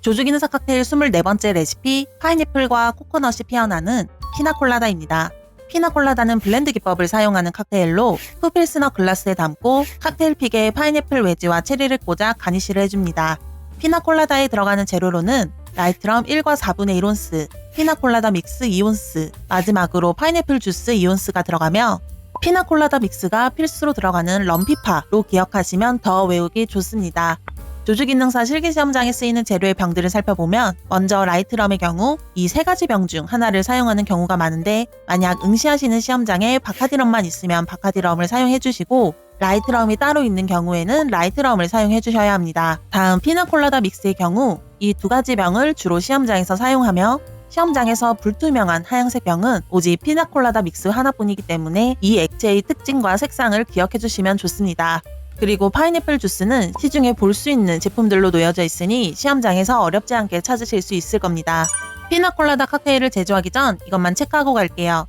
조주기능사 칵테일 24번째 레시피, 파인애플과 코코넛이 피어나는 피나콜라다입니다. 피나콜라다는 블렌드 기법을 사용하는 칵테일로 푸필스너 글라스에 담고 칵테일 픽에 파인애플 외지와 체리를 꽂아 가니쉬를 해줍니다. 피나콜라다에 들어가는 재료로는 라이트럼 1과 4분의 1온스, 피나콜라다 믹스 2온스, 마지막으로 파인애플 주스 2온스가 들어가며 피나콜라다 믹스가 필수로 들어가는 럼피파로 기억하시면 더 외우기 좋습니다. 조주기능사 실기시험장에 쓰이는 재료의 병들을 살펴보면 먼저 라이트럼의 경우 이 세 가지 병 중 하나를 사용하는 경우가 많은데 만약 응시하시는 시험장에 바카디럼만 있으면 바카디럼을 사용해주시고 라이트럼이 따로 있는 경우에는 라이트럼을 사용해주셔야 합니다. 다음 피나콜라다 믹스의 경우 이 두 가지 병을 주로 시험장에서 사용하며 시험장에서 불투명한 하얀색 병은 오직 피나콜라다 믹스 하나뿐이기 때문에 이 액체의 특징과 색상을 기억해주시면 좋습니다. 그리고 파인애플 주스는 시중에 볼 수 있는 제품들로 놓여져 있으니 시험장에서 어렵지 않게 찾으실 수 있을 겁니다. 피나콜라다 칵테일을 제조하기 전 이것만 체크하고 갈게요.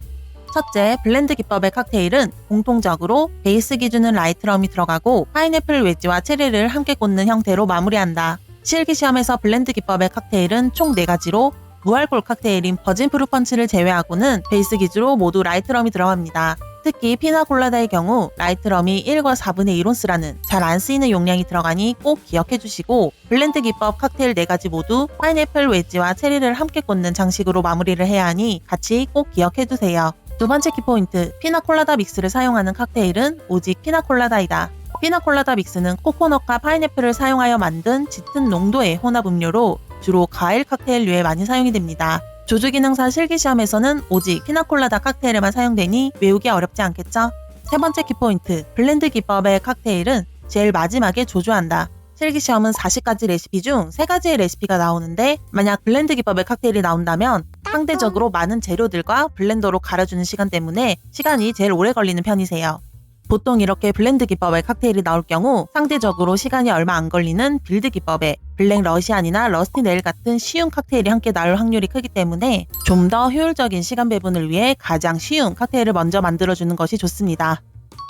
첫째, 블렌드 기법의 칵테일은 공통적으로 베이스 기준은 라이트럼이 들어가고 파인애플 외지와 체리를 함께 꽂는 형태로 마무리한다. 실기시험에서 블렌드 기법의 칵테일은 총 4가지로 무알콜 칵테일인 버진 프루 펀치를 제외하고는 베이스 기준으로 모두 라이트럼이 들어갑니다. 특히 피나콜라다의 경우 라이트럼이 1과 4분의 1온스라는 잘 안 쓰이는 용량이 들어가니 꼭 기억해주시고 블렌드 기법 칵테일 4가지 모두 파인애플 외지와 체리를 함께 꽂는 장식으로 마무리를 해야 하니 같이 꼭 기억해두세요. 두 번째 키포인트, 피나콜라다 믹스를 사용하는 칵테일은 오직 피나콜라다이다. 피나콜라다 믹스는 코코넛과 파인애플을 사용하여 만든 짙은 농도의 혼합 음료로 주로 과일 칵테일류에 많이 사용이 됩니다. 조주기능사 실기시험에서는 오직 피나콜라다 칵테일에만 사용되니 외우기 어렵지 않겠죠? 세 번째 키포인트, 블렌드 기법의 칵테일은 제일 마지막에 조주한다. 실기시험은 40가지 레시피 중 3가지의 레시피가 나오는데 만약 블렌드 기법의 칵테일이 나온다면 상대적으로 많은 재료들과 블렌더로 갈아주는 시간 때문에 시간이 제일 오래 걸리는 편이세요. 보통 이렇게 블렌드 기법의 칵테일이 나올 경우 상대적으로 시간이 얼마 안 걸리는 빌드 기법의 블랙 러시안이나 러스티 네일 같은 쉬운 칵테일이 함께 나올 확률이 크기 때문에 좀 더 효율적인 시간 배분을 위해 가장 쉬운 칵테일을 먼저 만들어주는 것이 좋습니다.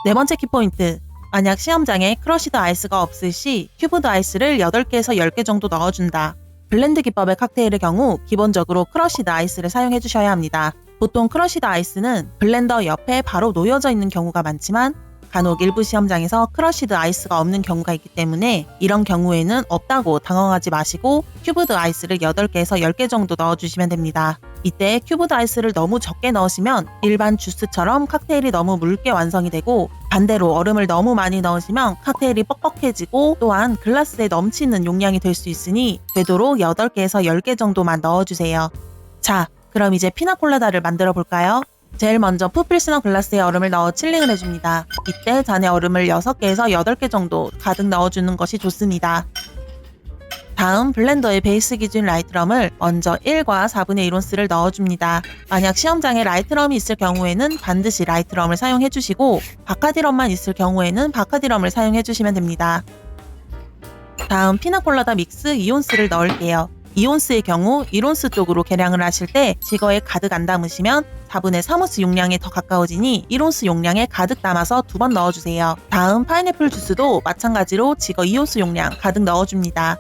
네 번째 키포인트, 만약 시험장에 크러쉬드 아이스가 없을 시 큐브드 아이스를 8개에서 10개 정도 넣어준다. 블렌드 기법의 칵테일의 경우 기본적으로 크러쉬드 아이스를 사용해 주셔야 합니다. 보통 크러쉬드 아이스는 블렌더 옆에 바로 놓여져 있는 경우가 많지만 간혹 일부 시험장에서 크러쉬드 아이스가 없는 경우가 있기 때문에 이런 경우에는 없다고 당황하지 마시고 큐브드 아이스를 8개에서 10개 정도 넣어주시면 됩니다. 이때 큐브드 아이스를 너무 적게 넣으시면 일반 주스처럼 칵테일이 너무 묽게 완성이 되고 반대로 얼음을 너무 많이 넣으시면 칵테일이 뻑뻑해지고 또한 글라스에 넘치는 용량이 될 수 있으니 되도록 8개에서 10개 정도만 넣어주세요. 자, 그럼 이제 피나콜라다를 만들어 볼까요? 제일 먼저 푸필스너 글라스에 얼음을 넣어 칠링을 해줍니다. 이때 잔에 얼음을 6개에서 8개 정도 가득 넣어주는 것이 좋습니다. 다음 블렌더의 베이스 기준 라이트럼을 먼저 1과 4분의 1온스를 넣어줍니다. 만약 시험장에 라이트럼이 있을 경우에는 반드시 라이트럼을 사용해주시고 바카디럼만 있을 경우에는 바카디럼을 사용해주시면 됩니다. 다음 피나콜라다 믹스 2온스를 넣을게요. 2온스의 경우 1온스 쪽으로 계량을 하실 때 지거에 가득 안 담으시면 4분의 3온스 용량에 더 가까워지니 1온스 용량에 가득 담아서 2번 넣어주세요. 다음 파인애플 주스도 마찬가지로 지거 2온스 용량 가득 넣어줍니다.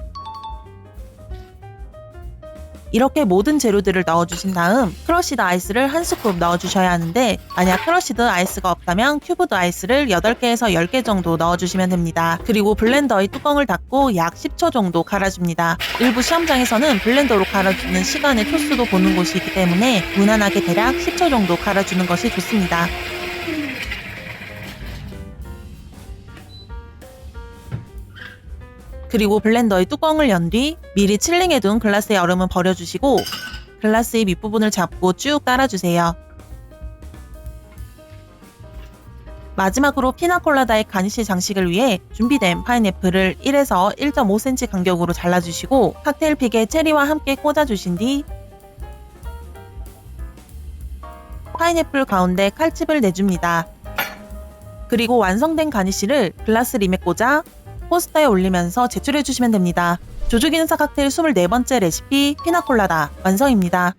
이렇게 모든 재료들을 넣어주신 다음 크러쉬드 아이스를 한 스쿱 넣어주셔야 하는데 만약 크러쉬드 아이스가 없다면 큐브드 아이스를 8개에서 10개 정도 넣어주시면 됩니다. 그리고 블렌더의 뚜껑을 닫고 약 10초 정도 갈아줍니다. 일부 시험장에서는 블렌더로 갈아주는 시간의 초수도 보는 곳이 있기 때문에 무난하게 대략 10초 정도 갈아주는 것이 좋습니다. 그리고 블렌더의 뚜껑을 연 뒤 미리 칠링해둔 글라스의 얼음은 버려주시고 글라스의 밑부분을 잡고 쭉 따라주세요. 마지막으로 피나콜라다의 가니쉬 장식을 위해 준비된 파인애플을 1에서 1.5cm 간격으로 잘라주시고 칵테일 픽에 체리와 함께 꽂아주신 뒤 파인애플 가운데 칼집을 내줍니다. 그리고 완성된 가니쉬를 글라스 림에 꽂아 포스터에 올리면서 제출해주시면 됩니다. 조주기능사 칵테일 24번째 레시피 피나콜라다 완성입니다.